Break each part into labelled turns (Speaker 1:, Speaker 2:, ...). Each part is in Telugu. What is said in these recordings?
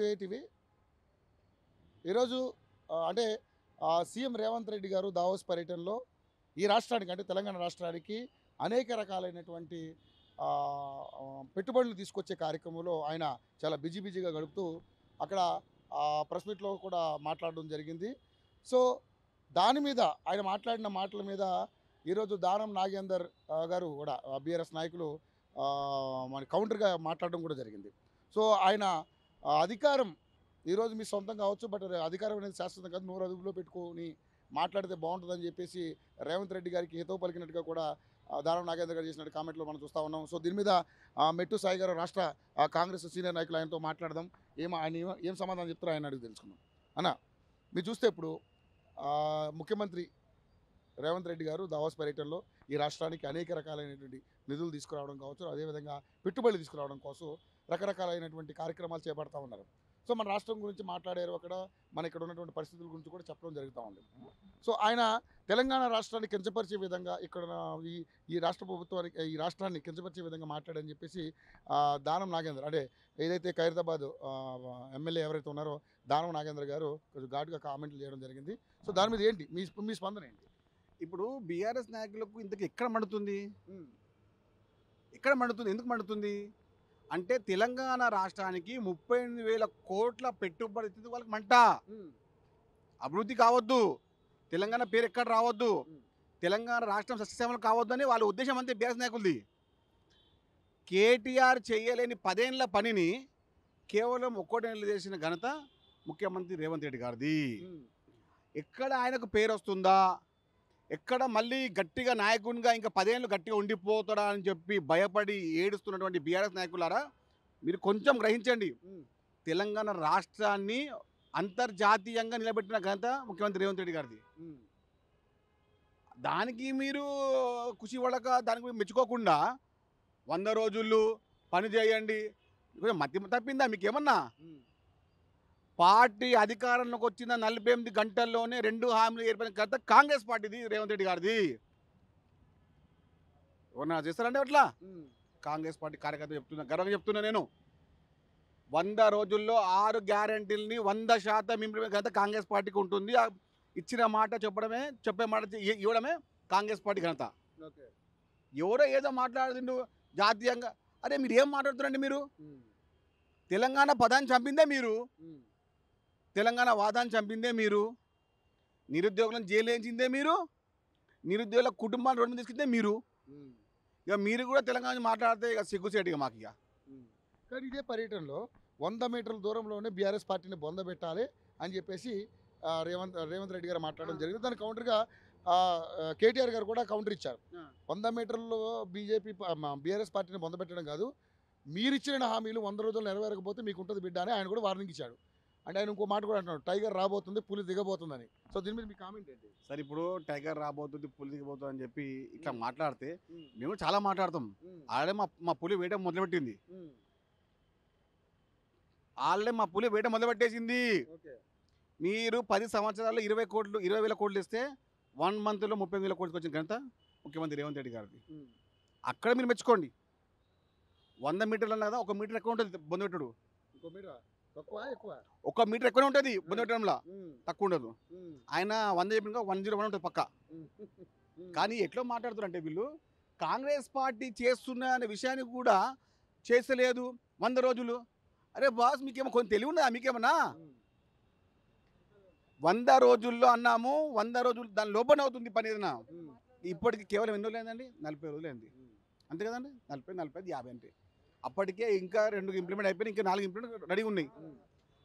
Speaker 1: పోయేటివి ఈరోజు అంటే సీఎం రేవంత్ రెడ్డి గారు దావోస్ పర్యటనలో ఈ రాష్ట్రానికి అంటే తెలంగాణ రాష్ట్రానికి అనేక రకాలైనటువంటి ఆ, ఆ, పెట్టుబడులు తీసుకొచ్చే కార్యక్రమంలో ఆయన చాలా బిజీగా గడుపుతూ అక్కడ ప్రెస్ మీట్లో కూడా మాట్లాడడం జరిగింది. సో దాని మీద ఆయన మాట్లాడిన మాటల మీద ఈరోజు దానం నాగేందర్ గారు కూడా బీఆర్ఎస్ నాయకులు ఆ, మన కౌంటర్గా మాట్లాడడం కూడా జరిగింది. సో ఆయన అధికారం ఈరోజు మీ సొంతం కావచ్చు, బట్ అధికారం అనేది శాశ్వతం కాదు, నూరు అదుపులో పెట్టుకొని మాట్లాడితే బాగుంటుందని చెప్పేసి రేవంత్ రెడ్డి గారికి హితవు పలికినట్టుగా కూడా దానం నాగేంద్ర గారు చేసినట్టు కామెంట్లో మనం చూస్తూ ఉన్నాం. సో దీని మీద మెట్టు సాయి గారు రాష్ట్ర కాంగ్రెస్ సీనియర్ నాయకులు ఆయనతో మాట్లాడదాం. ఏం సమాధానం చెప్తారో ఆయన అడిగి తెలుసుకుందాం. అన్న, మీరు చూస్తే ఇప్పుడు ముఖ్యమంత్రి రేవంత్ రెడ్డి గారు దావోస్ పర్యటనలో ఈ రాష్ట్రానికి అనేక రకాలైనటువంటి నిధులు తీసుకురావడం కావచ్చు, అదేవిధంగా పెట్టుబడులు తీసుకురావడం కోసం రకరకాలైనటువంటి కార్యక్రమాలు చేపడతా ఉన్నారు. సో మన రాష్ట్రం గురించి మాట్లాడారు, అక్కడ మన ఇక్కడ ఉన్నటువంటి పరిస్థితుల గురించి కూడా చెప్పడం జరుగుతూ ఉంది. సో ఆయన తెలంగాణ రాష్ట్రాన్ని కించపరిచే విధంగా ఇక్కడ ఈ ఈ రాష్ట్ర ప్రభుత్వానికి ఈ రాష్ట్రాన్ని కించపరిచే విధంగా మాట్లాడని చెప్పేసి దానం నాగేంద్ర అంటే ఏదైతే ఖైరతాబాద్ ఎమ్మెల్యే ఎవరైతే ఉన్నారో దానం నాగేంద్ర గారు కొంచెం ఘాటుగా కామెంట్లు చేయడం జరిగింది. సో దాని మీద ఏంటి మీ స్పందన ఏంటి?
Speaker 2: ఇప్పుడు బీఆర్ఎస్ నాయకులకు ఇంతకు ఎక్కడ మండుతుంది? ఎక్కడ మండుతుంది? ఎందుకు మండుతుంది అంటే తెలంగాణ రాష్ట్రానికి 38,000 కోట్ల పెట్టుబడి వాళ్ళకి మంట. అభివృద్ధి కావద్దు, తెలంగాణ పేరు ఎక్కడ రావద్దు, తెలంగాణ రాష్ట్రం సస్యశ్యామలం కావద్దు అని వాళ్ళ ఉద్దేశం అంతే బీఆర్ఎస్ నాయకులది. కేటీఆర్ చేయలేని 10 ఏళ్ల పనిని కేవలం 1 నెల చేసిన ఘనత ముఖ్యమంత్రి రేవంత్ రెడ్డి గారిది. ఎక్కడ ఆయనకు పేరు వస్తుందా, ఎక్కడ మళ్ళీ గట్టిగా నాయకునిగా ఇంకా 10 ఏళ్ళు గట్టిగా ఉండిపోతాడా అని చెప్పి భయపడి ఏడుస్తున్నటువంటి బీఆర్ఎస్ నాయకులారా, మీరు కొంచెం గ్రహించండి. తెలంగాణ రాష్ట్రాన్ని అంతర్జాతీయంగా నిలబెట్టిన ఘనత ముఖ్యమంత్రి రేవంత్ రెడ్డి గారిది. దానికి మీరు ఖుషి పడక, దానికి మెచ్చుకోకుండా 100 రోజులు పని చేయండి, మతి తప్పిందా మీకేమన్నా? పార్టీ అధికారంలోకి వచ్చిన 48 గంటల్లోనే 2 హామీలు ఏర్పడిన ఘనత కాంగ్రెస్ పార్టీది, రేవంత్ రెడ్డి గారిది. ఎవరన్నా చేస్తారంటే అట్లా? కాంగ్రెస్ పార్టీ కార్యకర్త చెప్తున్నా, గర్వంగా చెప్తున్నా నేను. 100 రోజుల్లో 6 గ్యారంటీలని 100% ఇంప్లిమెంట్ ఘనత కాంగ్రెస్ పార్టీకి ఉంటుంది. ఇచ్చిన మాట చెప్పే మాట ఇవ్వడమే కాంగ్రెస్ పార్టీ ఘనత. ఎవరో ఏదో మాట్లాడుతుండు జాతీయంగా. అరే మీరు ఏం మాట్లాడుతున్నారండి? మీరు తెలంగాణ పదాన్ని చంపిందే మీరు, తెలంగాణ వాదాన్ని చంపిందే మీరు, నిరుద్యోగులను జైలు వేయించిందే మీరు, నిరుద్యోగుల కుటుంబాన్ని రోడ్డు మీద తీసుకుంటే మీరు. ఇక మీరు కూడా తెలంగాణ మాట్లాడితే ఇక సిగ్గుసేటిగా మాకు. ఇక
Speaker 1: కానీ ఇదే పర్యటనలో 100 మీటర్ల దూరంలోనే బీఆర్ఎస్ పార్టీని బొందబెట్టాలి అని చెప్పేసి రేవంత్ రెడ్డి గారు మాట్లాడడం జరిగింది. దాని కౌంటర్గా కేటీఆర్ గారు కూడా కౌంటర్ ఇచ్చారు. 100 మీటర్లలో బీఆర్ఎస్ పార్టీని బొందబెట్టడం కాదు, మీరు ఇచ్చిన హామీలు 100 రోజులు నెరవేరకపోతే మీకు ఉంటుంది బిడ్డ అని ఆయన కూడా వార్నింగ్ ఇచ్చాడు. అంటే ఆయన ఇంకో మాట కూడా అంటున్నాడు, టైగర్ రాబోతుంది, పులి దిగబోతుందని. సో దీని మీద మీ కామెంట్ ఏంటి?
Speaker 2: సరే, ఇప్పుడు టైగర్ రాబోతుంది, పులి దిగబోతుంది అని చెప్పి ఇట్లా మాట్లాడితే మేము చాలా మాట్లాడతాం. ఆల్రెడీ మా పులి వేట మొదలుపెట్టింది, మొదలుపెట్టేసింది. మీరు 10 సంవత్సరాల్లో 20,000 కోట్లు ఇస్తే 1 మంత్లో 30,000 కోట్లకి వచ్చిన ఘనత ముఖ్యమంత్రి రేవంత్ రెడ్డి గారిది. అక్కడ మీరు మెచ్చుకోండి. 100 మీటర్లు కదా, 1 మీటర్ ఎక్కువ ఉంటుంది బొందపెట్టుడు, 1 మీటర్ ఎక్కువనే ఉంటుంది బొందపెట్టడంలో, తక్కువ ఉండదు. ఆయన 100 చెప్పిన 101 ఉంటుంది పక్క. కానీ ఎట్లా మాట్లాడుతున్నారంటే వీళ్ళు కాంగ్రెస్ పార్టీ చేస్తున్న అనే విషయాన్ని కూడా చేస్తలేదు 100 రోజులు. అరే బాస్, మీకేమో కొంచెం తెలివి ఉన్నదా? మీకేమన్నా 100 రోజుల్లో అన్నాము, 100 రోజులు దాని లోపల అవుతుంది పని ఏదైనా. ఇప్పటికి కేవలం ఎన్నో లేదండి, 40 రోజులు అయింది అంతే కదండి, 40, 45, 50 అంటే. అప్పటికే ఇంకా 2 ఇంప్లిమెంట్ అయిపోయి ఇంకా 4 ఇంప్లిమెంట్ రెడీ ఉన్నాయి.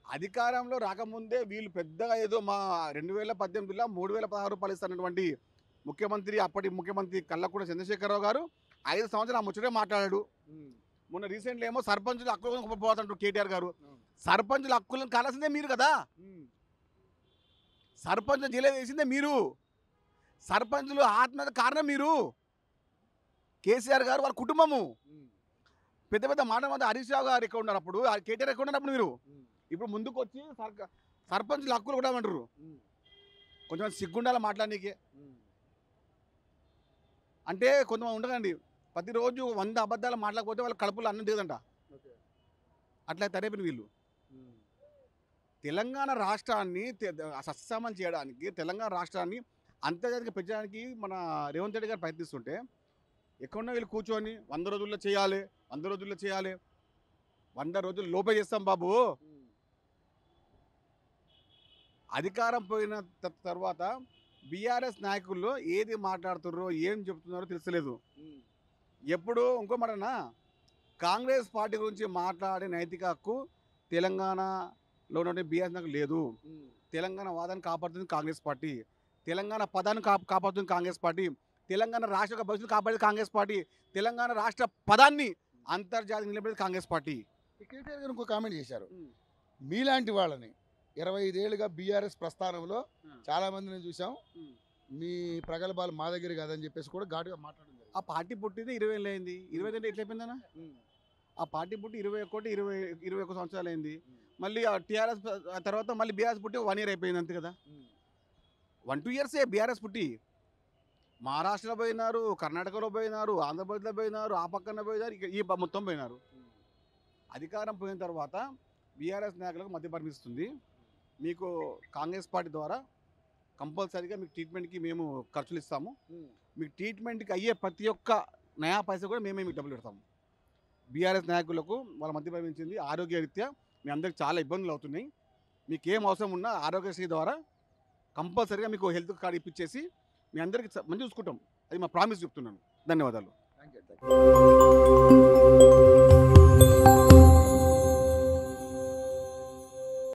Speaker 2: అధికారంలో రాకముందే వీళ్ళు పెద్దగా ఏదో మా 2018లో 3,016 రూపాయలు ఇస్తున్నటువంటి ముఖ్యమంత్రి, అప్పటి ముఖ్యమంత్రి కల్వకుంట్ల చంద్రశేఖరరావు గారు 5 సంవత్సరాలు ఆ ముచ్చటే మాట్లాడాడు. మొన్న రీసెంట్లీ ఏమో సర్పంచుల హక్కులను పోతుంటారు కేటీఆర్ గారు. సర్పంచుల హక్కులను కావాల్సిందే మీరు కదా, సర్పంచులు జైలు వేసిందే మీరు, సర్పంచులు ఆత్మహత్య కారణం మీరు, కేసీఆర్ గారు వాళ్ళ కుటుంబము. పెద్ద పెద్ద మాట హరీష్ రావు గారు ఎక్కడ ఉన్నారు అప్పుడు, కేటీఆర్ ఎక్కడ ఉన్నప్పుడు మీరు ఇప్పుడు ముందుకు వచ్చి సర్పంచుల హక్కులు కూడా అంటారు. కొంచెం సిగ్గుండాల మాట్లాడనీకే. అంటే కొంతమంది ఉండకండి, ప్రతిరోజు 100 అబద్ధాలు మాట్లాడకపోతే వాళ్ళ కడుపులో అన్నం దిగదంట. అట్లా తరేపిన వీళ్ళు. తెలంగాణ రాష్ట్రాన్ని సస్యమం చేయడానికి, తెలంగాణ రాష్ట్రాన్ని అంతర్జాతిక పెంచడానికి మన రేవంత్ రెడ్డి గారు ప్రయత్నిస్తుంటే ఎక్కడున్నా వీళ్ళు కూర్చొని 100 రోజుల్లో చేయాలి, 100 రోజుల్లో చేయాలి, 100 రోజులు లోపే చేస్తాం బాబు. అధికారం పోయిన తర్వాత బీఆర్ఎస్ నాయకుల్లో ఏది మాట్లాడుతున్నారో ఏం చెప్తున్నారో తెలుసలేదు. ఎప్పుడు ఇంకో మాటనా, కాంగ్రెస్ పార్టీ గురించి మాట్లాడే నైతిక హక్కు తెలంగాణలో ఉన్న బీఆర్ఎస్ నాయకులు లేదు. తెలంగాణ వాదాన్ని కాపాడుతుంది కాంగ్రెస్ పార్టీ, తెలంగాణ పదాన్ని కాపాడుతుంది కాంగ్రెస్ పార్టీ, తెలంగాణ రాష్ట్ర భవిష్యత్తు కాపాడేది కాంగ్రెస్ పార్టీ, తెలంగాణ రాష్ట్ర పదాన్ని అంతర్జాతీయ నిలబెట్టేది కాంగ్రెస్ పార్టీ.
Speaker 1: కేటీఆర్ గారు ఇంకో కామెంట్ చేశారు, మీలాంటి వాళ్ళని 25 ఏళ్ళుగా బీఆర్ఎస్ ప్రస్థానంలో చాలా మందిని చూసాం, మీ ప్రగల్భాలు మా దగ్గర కాదని చెప్పేసి కూడా ఘాటుగా మాట్లాడింది.
Speaker 2: ఆ పార్టీ పుట్టింది 20 ఏళ్ళు అయింది, 20 అంటే ఎట్లా అయిపోయిందన్నా? ఆ పార్టీ పుట్టి 21 సంవత్సరాలు అయింది. మళ్ళీ ఆ టీఆర్ఎస్ తర్వాత మళ్ళీ బీఆర్ఎస్ పుట్టి 1 ఇయర్ అయిపోయింది అంతే కదా. 1-2 ఇయర్సే బీఆర్ఎస్ పుట్టి. మహారాష్ట్రలో పోయినారు, కర్ణాటకలో పోయినారు, ఆంధ్రప్రదేశ్లో పోయినారు, ఆ పక్కన పోయినారు, ఈ మొత్తం పోయినారు. అధికారం పోయిన తర్వాత బీఆర్ఎస్ నాయకులకు మధ్య పరిమిస్తుంది. మీకు కాంగ్రెస్ పార్టీ ద్వారా కంపల్సరీగా మీకు ట్రీట్మెంట్కి మేము ఖర్చులు ఇస్తాము. మీకు ట్రీట్మెంట్కి అయ్యే ప్రతి ఒక్క నయా పైసా కూడా మేమే మీకు డబ్బులు పెడతాము. బీఆర్ఎస్ నాయకులకు వాళ్ళ మధ్య పరిమించింది. ఆరోగ్యరీత్యా మీ అందరికి చాలా ఇబ్బందులు అవుతున్నాయి. మీకు ఏం అవసరం ఉన్నా ఆరోగ్యశ్రీ ద్వారా కంపల్సరీగా మీకు హెల్త్ కార్డు ఇప్పించేసి మీ అందరికి మంచి చూసుకుంటాం. అది మా ప్రామిస్ చెప్తున్నాను. ధన్యవాదాలు.
Speaker 1: Thank you.